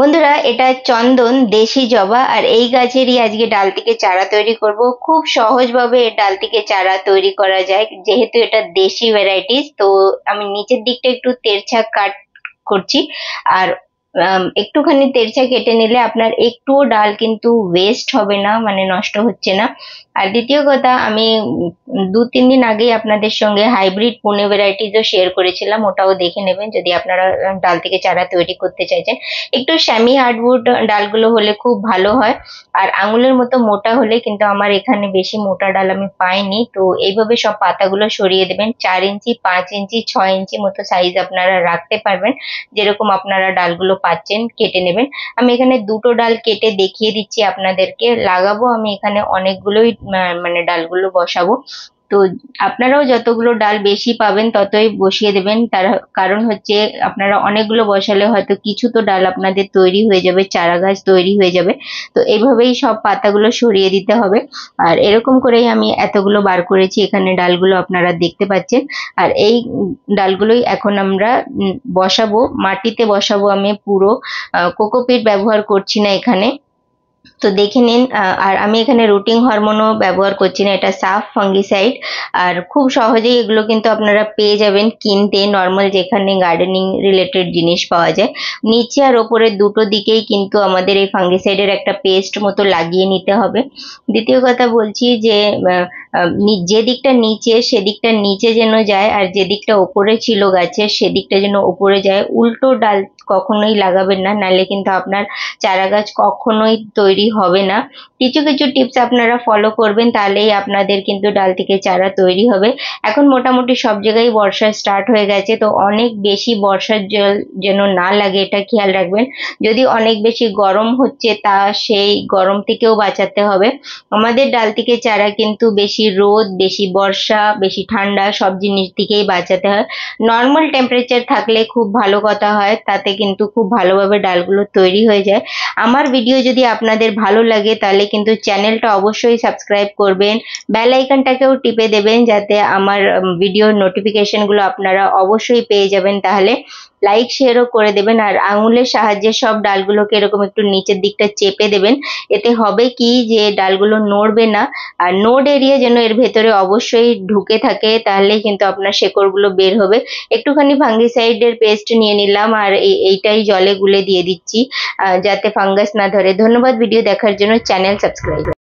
বন্ধুরা, এটা চন্দন দেশি জবা আর এই গাছেরই আজকে ডাল থেকে চারা তৈরি করব। খুব সহজভাবে এর ডাল থেকে চারা তৈরি করা যায়, যেহেতু এটা দেশি ভ্যারাইটিস। তো আমি নিচের দিকটা একটু তেরছা কাট করছি। আর একটুখানি তেরছা কেটে নিলে আপনার একটুও ডাল কিন্তু ওয়েস্ট হবে না, মানে নষ্ট হচ্ছে না। আর দ্বিতীয় কথা, আমি 2-3 দিন আগেই আপনাদের সঙ্গে হাইব্রিড পুনে ভ্যারাইটিসও শেয়ার করেছিলাম, ওটাও দেখে নেবেন যদি আপনারা ডাল থেকে চারা তৈরি করতে চাইছেন। একটু সেমি হার্ডউড ডালগুলো হলে খুব ভালো হয়। আর আঙুলের মতো মোটা হলে, কিন্তু আমার এখানে বেশি মোটা ডাল আমি পাইনি। তো এইভাবে সব পাতাগুলো সরিয়ে দেবেন। 4 ইঞ্চি, 5 ইঞ্চি, 6 ইঞ্চি মতো সাইজ আপনারা রাখতে পারবেন, যেরকম আপনারা ডালগুলো পাচ্ছেন কেটে নেবেন। আমি এখানে দুটো ডাল কেটে দেখিয়ে দিচ্ছি আপনাদেরকে। লাগাবো আমি এখানে অনেকগুলোই, মানে ডালগুলো বসাবো। তো আপনারাও যতগুলো ডাল বেশি পাবেন ততই বসিয়ে দেবেন। তার কারণ হচ্ছে, আপনারা অনেকগুলো বসালে হয়তো কিছু তো ডাল আপনাদের তৈরি হয়ে যাবে, চারা গাছ তৈরি হয়ে যাবে। তো এইভাবেই সব পাতাগুলো সরিয়ে দিতে হবে। আর এরকম করেই আমি এতগুলো বার করেছি, এখানে ডালগুলো আপনারা দেখতে পাচ্ছেন। আর এই ডালগুলোই এখন আমরা বসাবো, মাটিতে বসাবো। আমি পুরো কোকোপিট ব্যবহার করছি না এখানে। তো দেখে নিন। আর আমি এখানে রুটিং হরমোনও ব্যবহার করছি না, এটা সাফ ফাঙ্গিসাইড। আর খুব সহজেই এগুলো কিন্তু আপনারা পেয়ে যাবেন কিনতে, নর্মাল যেখানে গার্ডেনিং রিলেটেড জিনিস পাওয়া যায়। নিচে আর ওপরে দুটো দিকেই কিন্তু আমাদের এই ফাঙ্গিসাইডের একটা পেস্ট মতো লাগিয়ে নিতে হবে। দ্বিতীয় কথা বলছি যে, যে দিকটা নিচে সেদিকটা নিচে যেন যায়, আর যে দিকটা ওপরে ছিল গাছের সেদিকটা যেন ওপরে যায়। উল্টো ডাল কখনোই লাগাবেন না, নাহলে কিন্তু আপনার চারা গাছ কখনোই তৈরি হবে না। কিছু কিছু টিপস আপনারা ফলো করবেন, তাহলেই আপনাদের কিন্তু ডাল থেকে চারা তৈরি হবে। এখন মোটামুটি সব জায়গায় বর্ষা স্টার্ট হয়ে গেছে, তো অনেক বেশি বর্ষার জল যেন না লাগে, এটা খেয়াল রাখবেন। যদি অনেক বেশি গরম হচ্ছে, তা সেই গরম থেকেও বাঁচাতে হবে। আমাদের ডাল থেকে চারা কিন্তু বেশি রোদ, বেশি বর্ষা, বেশি ঠান্ডা সব জিনিস থেকেই বাঁচাতে হয়। নর্মাল টেম্পারেচার থাকলে খুব ভালো কথা হয়, তাতে কিন্তু খুব ভালোভাবে ডালগুলো তৈরি হয়ে যায়। আমার ভিডিও যদি আপনাদের ভালো লাগে তাহলে কিন্তু চ্যানেলটা অবশ্যই সাবস্ক্রাইব করবেন, বেল আইকনটাকেও টিপে দেবেন, যাতে আমার ভিডিওর নোটিফিকেশনগুলো আপনারা অবশ্যই পেয়ে যাবেন। তাহলে লাইক শেয়ারও করে দেবেন। আর আঙুলের সাহায্যে সব ডালগুলোকে এরকম একটু নিচের দিকটা চেপে দেবেন। এতে হবে কি, যে ডালগুলো নড়বে না। আর নোড এরিয়া যেন এর ভেতরে অবশ্যই ঢুকে থাকে, তাহলেই কিন্তু আপনার শেকড়গুলো বের হবে। একটুখানি ফাঙ্গিসাইডের পেস্ট নিয়ে নিলাম, আর এইটাই জলে গুলে দিয়ে দিচ্ছি, যাতে ফাঙ্গাস না ধরে। ধন্যবাদ ভিডিও দেখার জন্য। Channel subscribe.